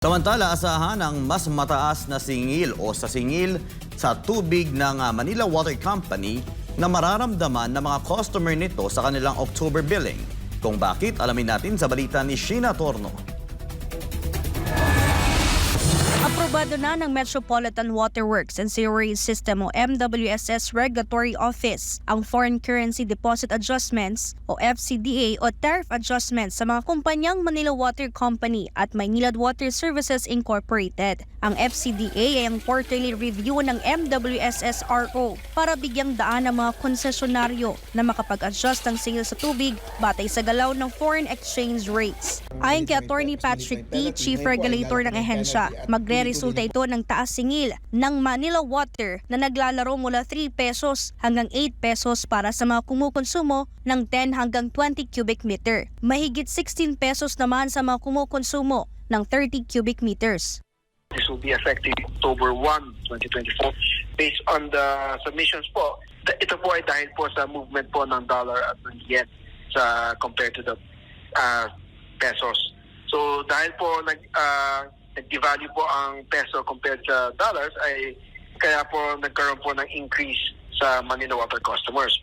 Samantala, asahan ang mas mataas na singil o sa singil sa tubig ng Manila Water Company na mararamdaman ng mga customer nito sa kanilang October billing. Kung bakit, alamin natin sa balita ni Sheena Torno. Aprobado na ng Metropolitan Waterworks and Sewerage System o MWSS Regulatory Office ang Foreign Currency Deposit Adjustments o FCDA o tariff adjustments sa mga kumpanyang Manila Water Company at Maynilad Water Services Incorporated. Ang FCDA ay ang quarterly review ng MWSS-RO para bigyang daan ang mga konsesyonaryo na makapag-adjust ng singil sa tubig batay sa galaw ng foreign exchange rates. Ayon kay Attorney Patrick T., Chief Regulator ng ahensya, magre-resulta ito ng taas singil ng Manila Water na naglalaro mula 3 pesos hanggang 8 pesos para sa mga kumukonsumo ng 10 hanggang 20 cubic meter. Mahigit 16 pesos naman sa mga kumukonsumo ng 30 cubic meters. This will be effective October 1, 2024. Based on the submissions po, ito po ay dahil po sa movement po ng dollar at ng yen compared to the pesos. So dahil po nag-devalue po ang peso compared sa dollars, ay kaya po nagkaroon po ng increase sa Manila Water customers.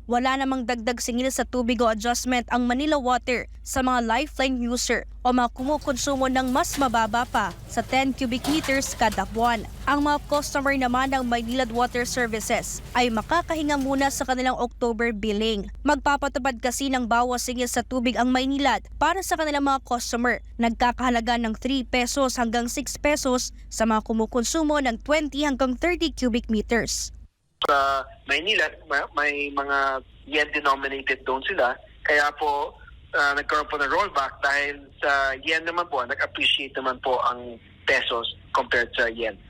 Wala namang dagdag singil sa tubig o adjustment ang Manila Water sa mga lifeline user o mga kumukonsumo ng mas mababa pa sa 10 cubic meters kada buwan. Ang mga customer naman ng Maynilad Water Services ay makakahinga muna sa kanilang October billing. Magpapatupad kasi ng bawas singil sa tubig ang Maynilad para sa kanilang mga customer. Nagkakahalaga ng 3 pesos hanggang 6 pesos sa mga kumukonsumo ng 20 hanggang 30 cubic meters. Sa Maynila, may mga yen-denominated loan sila. Kaya po, nagkaroon po ng rollback dahil sa yen naman po, nag-appreciate naman po ang pesos compared sa yen.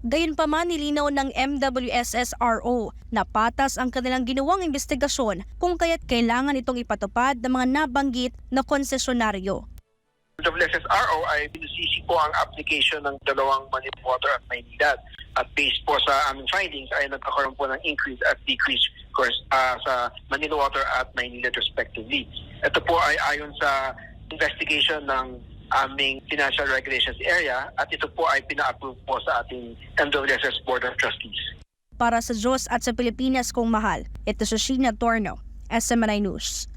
Gayunpaman, nilinaw ng MWSS-RO na patas ang kanilang ginawang investigasyon kung kaya't kailangan itong ipatupad ng mga nabanggit na konsesyonaryo. WSS-RO ay binusisi po ang application ng dalawang Manila Water at Maynilad. At based po sa aming findings ay nagkakaroon po ng increase at decrease sa Manila Water at Maynilad respectively. Ito po ay ayon sa investigation ng aming Financial Regulations Area at ito po ay pina-approve po sa ating MWSS Board of Trustees. Para sa Diyos at sa Pilipinas kong mahal, ito si Sheena Torno, SMNI News.